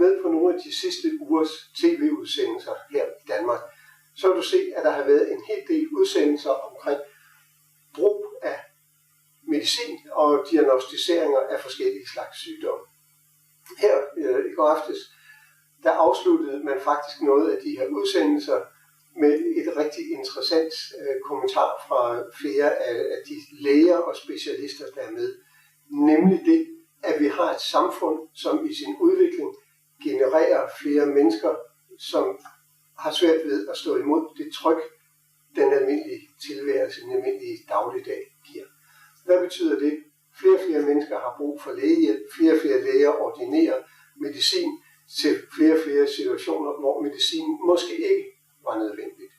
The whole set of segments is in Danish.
med på nogle af de sidste ugers tv-udsendelser her i Danmark, så vil du se, at der har været en hel del udsendelser omkring brug af medicin og diagnostiseringer af forskellige slags sygdomme. Her i går aftes, der afsluttede man faktisk noget af de her udsendelser med et rigtig interessant kommentar fra flere af de læger og specialister, der er med. Nemlig det, at vi har et samfund, som i sin udvikling genererer flere mennesker, som har svært ved at stå imod det tryk, den almindelige tilværelse, den almindelige dagligdag giver. Hvad betyder det? Flere og flere mennesker har brug for lægehjælp, flere og flere læger ordinerer medicin til flere og flere situationer, hvor medicin måske ikke var nødvendigt.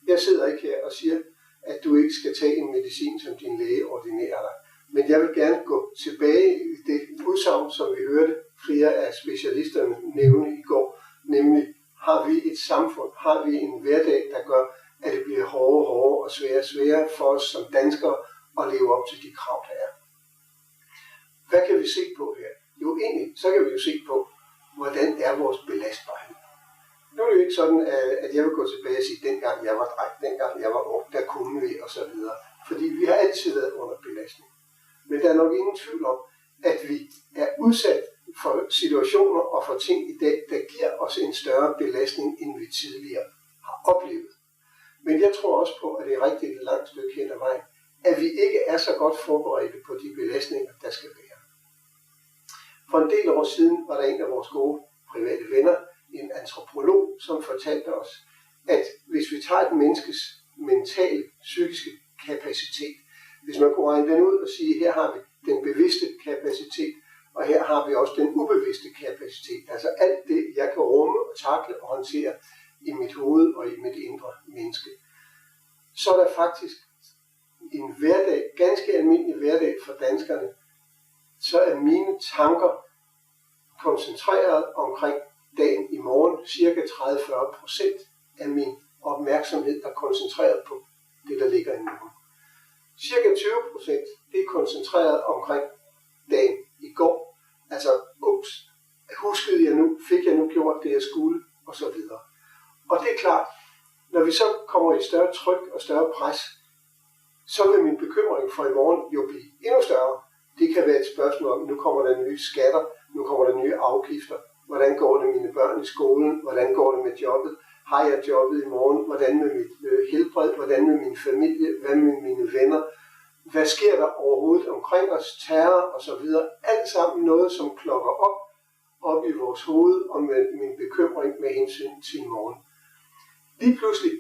Jeg sidder ikke her og siger, at du ikke skal tage en medicin, som din læge ordinerer dig. Men jeg vil gerne gå tilbage i det udsagn, som vi hørte flere af specialisterne nævne i går, nemlig har vi et samfund, har vi en hverdag, der gør, at det bliver hårdere og sværere for os som danskere at leve op til de krav, der er. Hvad kan vi se på her? Jo, egentlig, så kan vi jo se på, hvordan er vores belastbarhed. Nu er det jo ikke sådan, at jeg vil gå tilbage og sige, dengang jeg var dreng, dengang jeg var ung, der kunne vi, og så videre. Fordi vi har altid været under belastning. Men der er nok ingen tvivl om, at vi er udsat for situationer og for ting i dag, der giver os en større belastning, end vi tidligere har oplevet. Men jeg tror også på, at det er rigtig et langt stykke hen ad vejen, at vi ikke er så godt forberedte på de belastninger, der skal være. For en del år siden var der en af vores gode private venner, en antropolog, som fortalte os, at hvis vi tager et menneskes mentale, psykiske kapacitet, hvis man kunne regne den ud og sige, her har vi den bevidste kapacitet, og her har vi også den ubevidste kapacitet, altså alt det, jeg kan rumme og takle og håndtere i mit hoved og i mit indre menneske, så er der faktisk en hverdag, ganske almindelig hverdag for danskerne, så er mine tanker koncentreret omkring dagen i morgen. Cirka 30-40% af min opmærksomhed er koncentreret på det, der ligger i morgen. Cirka 20% det er koncentreret omkring dagen i går. Altså, huskede jeg nu, fik jeg nu gjort det, jeg skulle, og så videre. Og det er klart, når vi så kommer i større tryk og større pres, så vil min bekymring for i morgen jo blive endnu større. Det kan være et spørgsmål om, nu kommer der nye skatter, nu kommer der nye afgifter. Hvordan går det med mine børn i skolen? Hvordan går det med jobbet? Har jeg jobbet i morgen? Hvordan med mit helbred? Hvordan med min familie? Hvad med mine venner? Hvad sker der overhovedet omkring os? Terror og så videre. Alt sammen noget, som klokker op i vores hoved og med min bekymring med hensyn til i morgen. Lige pludselig,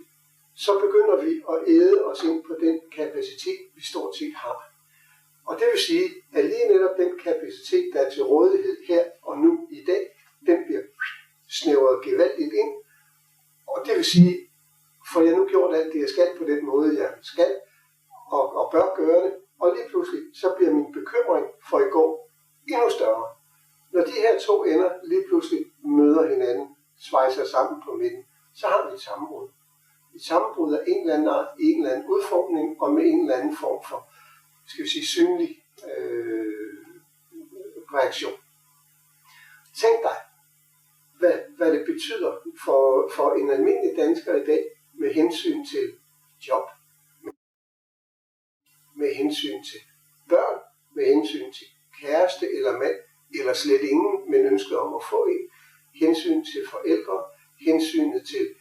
så begynder vi at æde os ind på den kapacitet, vi stort set har. Og det vil sige, at lige netop den kapacitet, der er til rådighed her og nu i dag, den bliver snævret gevaldigt ind. Og det vil sige, for jeg nu gjort alt det, jeg skal på den måde, jeg skal og bør gøre det, og lige pludselig, så bliver min bekymring for i går endnu større. Når de her to ender lige pludselig møder hinanden, svejser sammen på midten, så har vi et sammenbrud. Et sammenbrud af en eller anden art, en eller anden udformning, og med en eller anden form for, skal vi sige, synlig reaktion. Tænk dig, hvad det betyder for en almindelig dansker i dag med hensyn til job, med hensyn til børn, med hensyn til kæreste eller mand, eller slet ingen, men ønsket om at få en, hensyn til forældre, hensynet til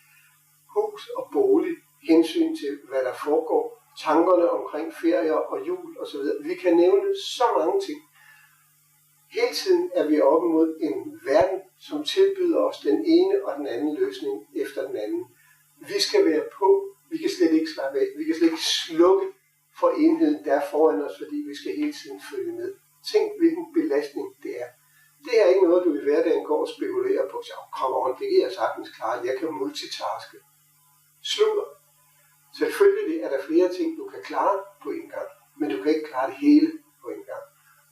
hus og bolig, hensyn til, hvad der foregår, tankerne omkring ferier og jul osv. Vi kan nævne så mange ting. Hele tiden er vi oppe mod en verden, som tilbyder os den ene og den anden løsning efter den anden. Vi skal være på, vi kan slet ikke slappe af, vi kan slet ikke slukke for enheden, der er foran os, fordi vi skal hele tiden følge med. Tænk, hvilken belastning det er. Det er ikke noget, du i hverdagen går og spekulerer på. Så kom on, det kan jeg sagtens klare, jeg kan multitaske. Sludder. Selvfølgelig er der flere ting, du kan klare på en gang, men du kan ikke klare det hele på en gang.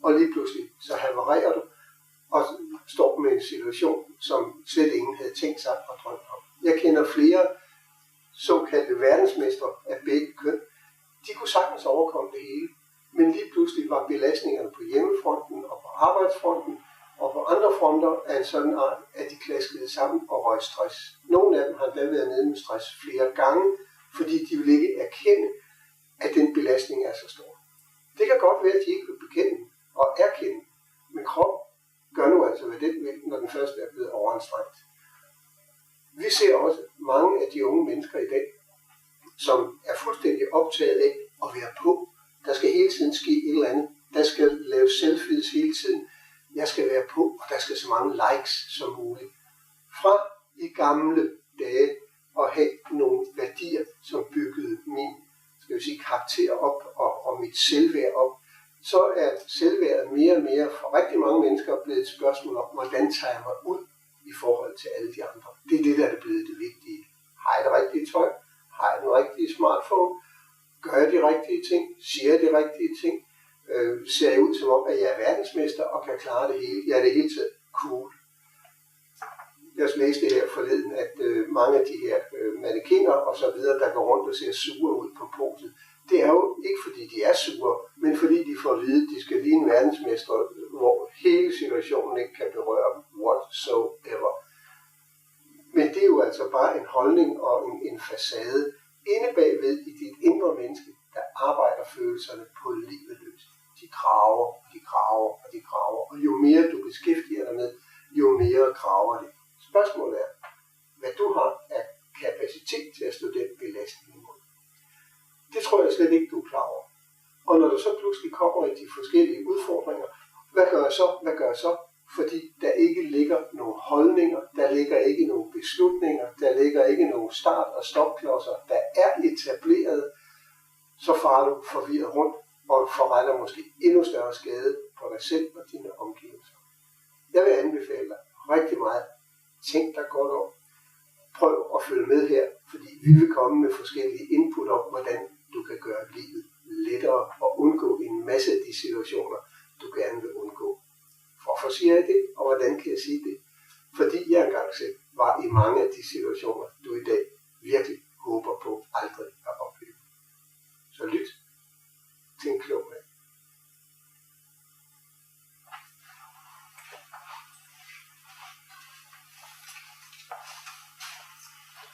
Og lige pludselig, så havarerer du, og står med en situation, som slet ingen havde tænkt sig og drømt om. Jeg kender flere såkaldte verdensmestre af begge køn. De kunne sagtens overkomme det hele, men lige pludselig var belastningerne på hjemmefronten og på arbejdsfronten Og på andre fronter af en sådan art, at de klaskede sammen og røg stress. Nogle af dem har da været nede med stress flere gange, fordi de vil ikke erkende, at den belastning er så stor. Det kan godt være, at de ikke vil bekende og erkende, men krop gør nu altså, hvad den vil, når den først er blevet overanstrengt. Vi ser også mange af de unge mennesker i dag, som er fuldstændig optaget af at være på. Der skal hele tiden ske et eller andet. Der skal laves selfies hele tiden. Jeg skal være på, og der skal så mange likes som muligt. Fra i gamle dage at have nogle værdier, som byggede min karakter op og mit selvværd op, så er selvværdet mere og mere for rigtig mange mennesker blevet et spørgsmål om, hvordan tager jeg mig ud i forhold til alle de andre. Det er det, der er blevet det vigtige. Har jeg det rigtige tøj? Har jeg den rigtige smartphone? Gør jeg de rigtige ting? Siger jeg de rigtige ting? Ser jeg ud som om, at jeg er verdensmester og kan klare det hele? Jeg er det hele taget cool. Jeg læste her forleden, at mange af de her mannequiner og så videre, der går rundt og ser sure ud på poset, det er jo ikke fordi de er sure, men fordi de får at vide, at de skal ligne verdensmester, hvor hele situationen ikke kan berøre dem whatsoever. Men det er jo altså bare en holdning og en facade. Inde bagved i dit indre menneske, der arbejder følelserne på livet løs. De graver, og de graver, og de graver. Og jo mere du beskæftiger dig med, jo mere graver det. Spørgsmålet er, hvad du har af kapacitet til at stå den belastning imod. Det tror jeg slet ikke, du er klar over. Og når du så pludselig kommer i de forskellige udfordringer, hvad gør jeg så? Fordi der ikke ligger nogen holdninger, der ligger ikke nogen beslutninger, der ligger ikke nogen start- og stopklodser, der er etableret, så farer du forvirret rundt og forretter måske endnu større skade på dig selv og dine omgivelser. Jeg vil anbefale dig rigtig meget. Tænk dig godt om. Prøv at følge med her, fordi vi vil komme med forskellige input om, hvordan du kan gøre livet lettere og undgå en masse af de situationer, du gerne vil undgå. Hvorfor siger jeg det, og hvordan kan jeg sige det? Fordi jeg engang selv var i mange af de situationer,